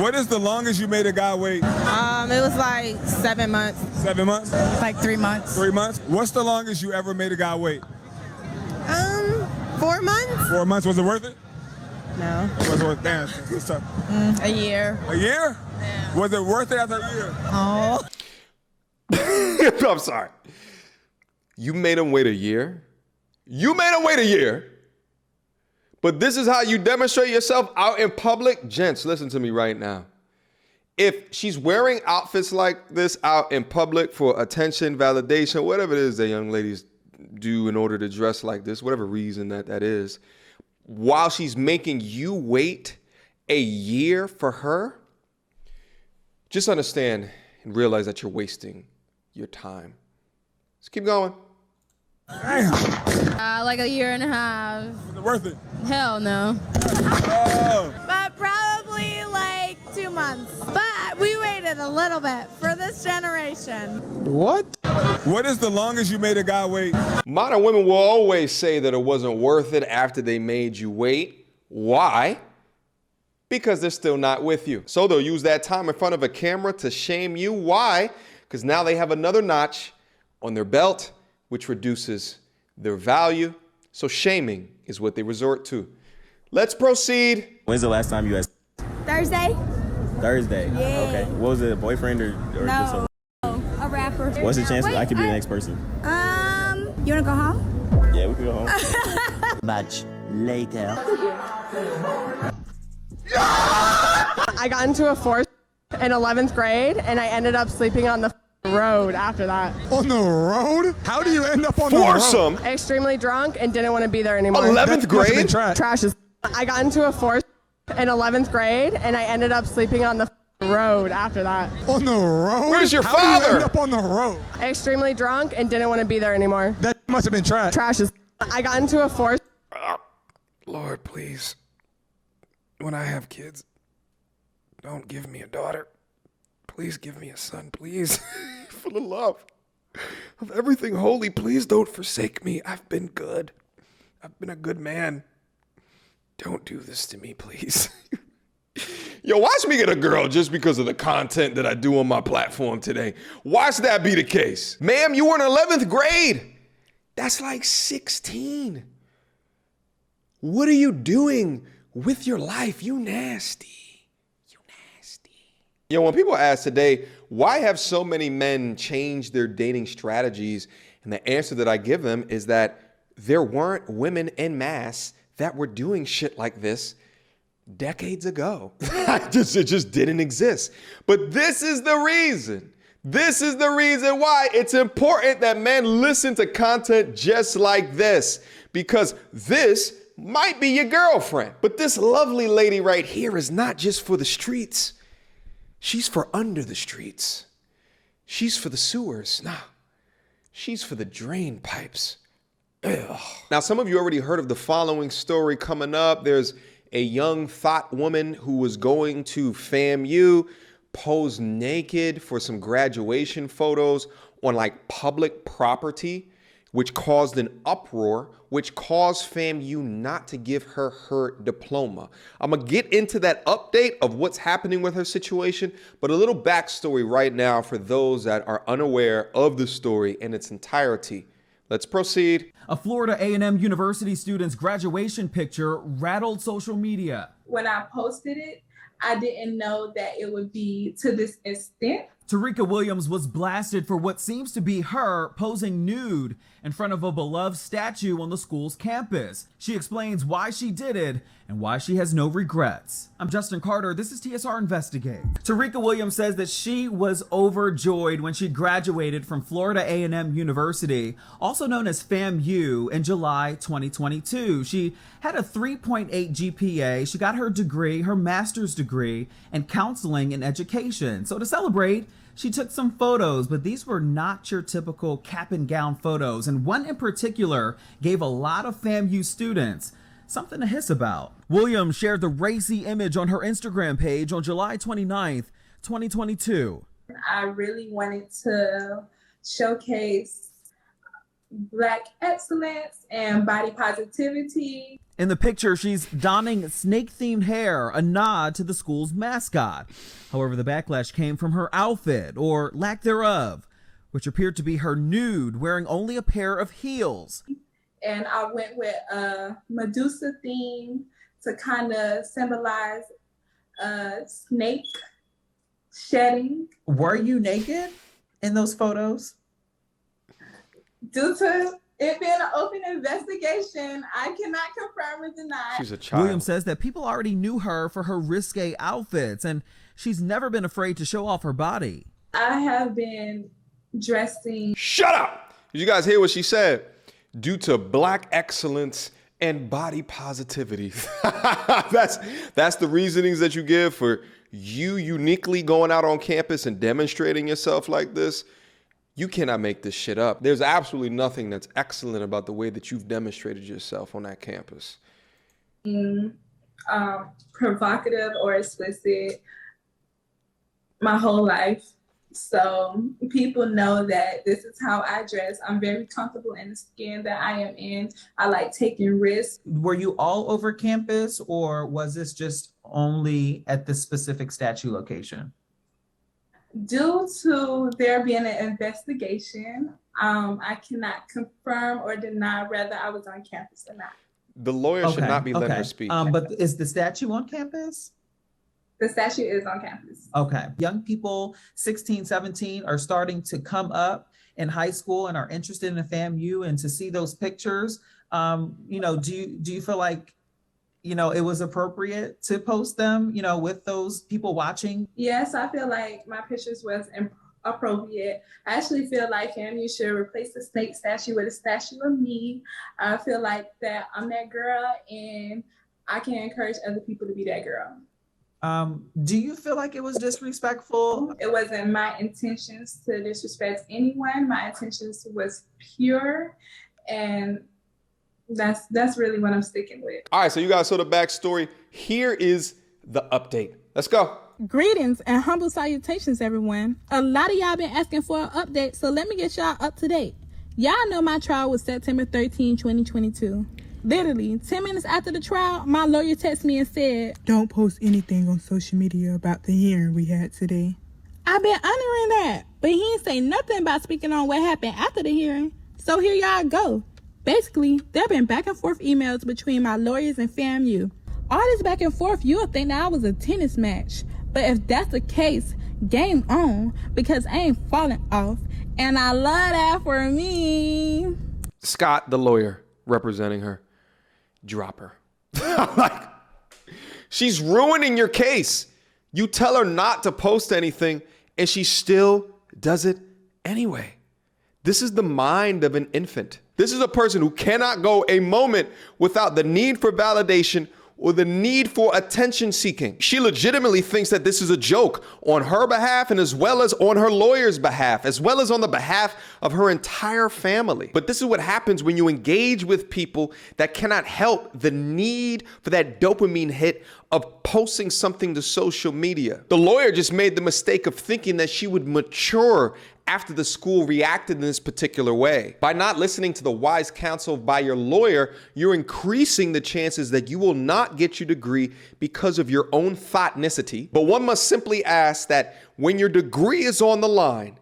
What is the longest you made a guy wait? It was like 7 months. 7 months? Like 3 months. 3 months? What's the longest you ever made a guy wait? 4 months? 4 months. Was it worth it? No. Was it worth it? Damn, it's tough. A year. A year? Yeah. Was it worth it after a year? Oh. I'm sorry. You made him wait a year? You made him wait a year? But this is how you demonstrate yourself out in public? Gents, listen to me right now. If she's wearing outfits like this out in public for attention, validation, whatever it is that young ladies do in order to dress like this, whatever reason that is, while she's making you wait a year for her, just understand and realize that you're wasting your time. Let's keep going. Damn. Like a year and a half. Was it worth it? Hell no. Oh. But probably like 2 months. But we waited a little bit for this generation. What? What is the longest you made a guy wait? Modern women will always say that it wasn't worth it after they made you wait. Why? Because they're still not with you. So they'll use that time in front of a camera to shame you. Why? Because now they have another notch on their belt, which reduces their value. So shaming is what they resort to. Let's proceed. When's the last time you had Thursday? Thursday? Yeah. Okay. What was it, a boyfriend or just No, a rapper. What's the chance that I could be the next person? You wanna go home? Yeah, we could go home. Much later. I got into a force in 11th grade, and I ended up sleeping on the road after that. On the road? How do you end up on the road? Foursome? Extremely drunk and didn't want to be there anymore. 11th grade? Trash is. I got into a force in 11th grade, and I ended up sleeping on the road after that. On the road? Where's your How do father? you end up on the road? Extremely drunk and didn't want to be there anymore. That must have been trash. Trash is. I got into a force. Lord, please. When I have kids, don't give me a daughter. Please give me a son, please. For the love of everything holy, please don't forsake me. I've been good. I've been a good man. Don't do this to me, please. Yo, watch me get a girl just because of the content that I do on my platform today. Watch that be the case. Ma'am, you were in 11th grade. That's like 16. What are you doing with your life? You nasty. You nasty. Yo, when people ask today, why have so many men changed their dating strategies? And the answer that I give them is that there weren't women en masse that were doing shit like this decades ago. It just didn't exist. But this is the reason. This is the reason why it's important that men listen to content just like this, because this might be your girlfriend. But this lovely lady right here is not just for the streets. She's for under the streets. She's for the sewers. Nah, she's for the drain pipes. Ugh. Now, some of you already heard of the following story coming up. There's a young thought woman who was going to FAMU, pose naked for some graduation photos on like public property, which caused an uproar, which caused FAMU not to give her her diploma. I'm gonna get into that update of what's happening with her situation, but a little backstory right now for those that are unaware of the story in its entirety. Let's proceed. A Florida A&M University student's graduation picture rattled social media. When I posted it, I didn't know that it would be to this extent. Tarika Williams was blasted for what seems to be her posing nude in front of a beloved statue on the school's campus. She explains why she did it and why she has no regrets. I'm Justin Carter. This is TSR Investigate. Tarika Williams says that she was overjoyed when she graduated from Florida A&M University, also known as FAMU, in July 2022. She had a 3.8 GPA. She got her degree, her master's degree in counseling and education. So to celebrate, she took some photos, but these were not your typical cap and gown photos. And one in particular gave a lot of FAMU students something to hiss about. Williams shared the racy image on her Instagram page on July 29th, 2022. I really wanted to showcase Black excellence and body positivity. In the picture, she's donning snake-themed hair, a nod to the school's mascot. However, the backlash came from her outfit, or lack thereof, which appeared to be her nude, wearing only a pair of heels. And I went with a Medusa theme to kind of symbolize snake shedding. Were you naked in those photos? Due to it being an open investigation, I cannot confirm or deny. She's a child. Williams says that people already knew her for her risque outfits, and she's never been afraid to show off her body. I have been dressing. Shut up! Did you guys hear what she said? Due to Black excellence and body positivity. That's the reasonings that you give for you uniquely going out on campus and demonstrating yourself like this. You cannot make this shit up. There's absolutely nothing that's excellent about the way that you've demonstrated yourself on that campus. Provocative or explicit my whole life. So people know that this is how I dress. I'm very comfortable in the skin that I am in. I like taking risks. Were you all over campus, or was this just only at the specific statue location? Due to there being an investigation, I cannot confirm or deny whether I was on campus or not. The lawyer should not be letting her speak. But is the statue on campus? The statue is on campus. Okay. Young people, 16, 17, are starting to come up in high school and are interested in FAMU, and to see those pictures, do you feel like, it was appropriate to post them, with those people watching? Yes, I feel like my pictures was appropriate. I actually feel like FAMU should replace the snake statue with a statue of me. I feel like that I'm that girl, and I can encourage other people to be that girl. Do you feel like it was disrespectful? It wasn't my intentions to disrespect anyone. My intentions was pure, and that's really what I'm sticking with. All right, so you guys saw the backstory. Here is the update. Let's go. Greetings and humble salutations, everyone. A lot of y'all been asking for an update, so let me get y'all up to date. Y'all know my trial was September 13, 2022. Literally, 10 minutes after the trial, my lawyer texted me and said, "Don't post anything on social media about the hearing we had today." I've been honoring that, but he didn't say nothing about speaking on what happened after the hearing. So here y'all go. Basically, there been back and forth emails between my lawyers and FAMU. All this back and forth, you'll think that I was a tennis match. But if that's the case, game on, because I ain't falling off, and I love that for me. Scott, the lawyer representing her, drop her. She's ruining your case. You tell her not to post anything, and she still does it anyway. This is the mind of an infant. This is a person who cannot go a moment without the need for validation or the need for attention seeking. She legitimately thinks that this is a joke on her behalf, and as well as on her lawyer's behalf, as well as on the behalf of her entire family. But this is what happens when you engage with people that cannot help the need for that dopamine hit of posting something to social media. The lawyer just made the mistake of thinking that she would mature after the school reacted in this particular way. By not listening to the wise counsel by your lawyer, you're increasing the chances that you will not get your degree because of your own thoughtnicity. But one must simply ask that when your degree is on the line,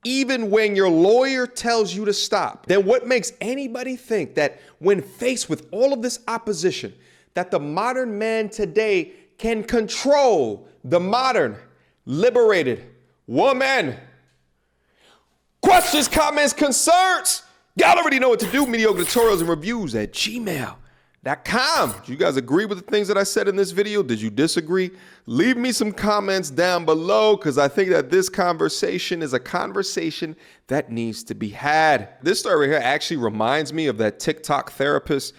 even when your lawyer tells you to stop, then what makes anybody think that when faced with all of this opposition, that the modern man today can control the modern, liberated woman? Questions, comments, concerns? Y'all already know what to do. Mediocre tutorials and reviews at gmail.com. Do you guys agree with the things that I said in this video? Did you disagree? Leave me some comments down below, because I think that this conversation is a conversation that needs to be had. This story right here actually reminds me of that TikTok therapist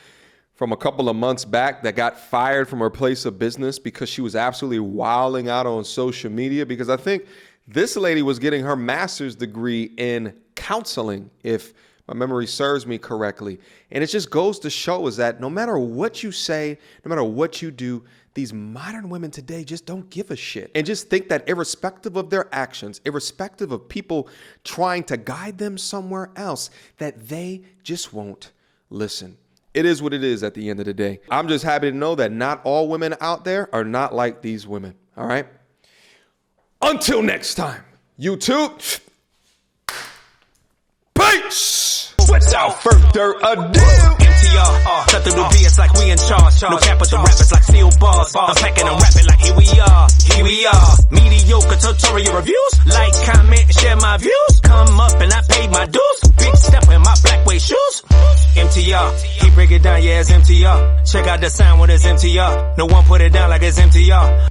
from a couple of months back that got fired from her place of business because she was absolutely wilding out on social media, because I think this lady was getting her master's degree in counseling, if my memory serves me correctly. And it just goes to show is that no matter what you say, no matter what you do, these modern women today just don't give a shit. And just think that irrespective of their actions, irrespective of people trying to guide them somewhere else, that they just won't listen. It is what it is at the end of the day. I'm just happy to know that not all women out there are not like these women. All right? Until next time, YouTube. Peace! Without further ado, MTR, cut through the BS like we in charge. No capital rappers like steel bars. I'm packing and rapping like here we are. Mediocre tutorial reviews. Like, comment, share my views. Come up and I paid my dues. Big step in my black way shoes. MTR, he break it down, yeah, it's MTR. Check out the sound when it's MTR. No one put it down like it's MTR.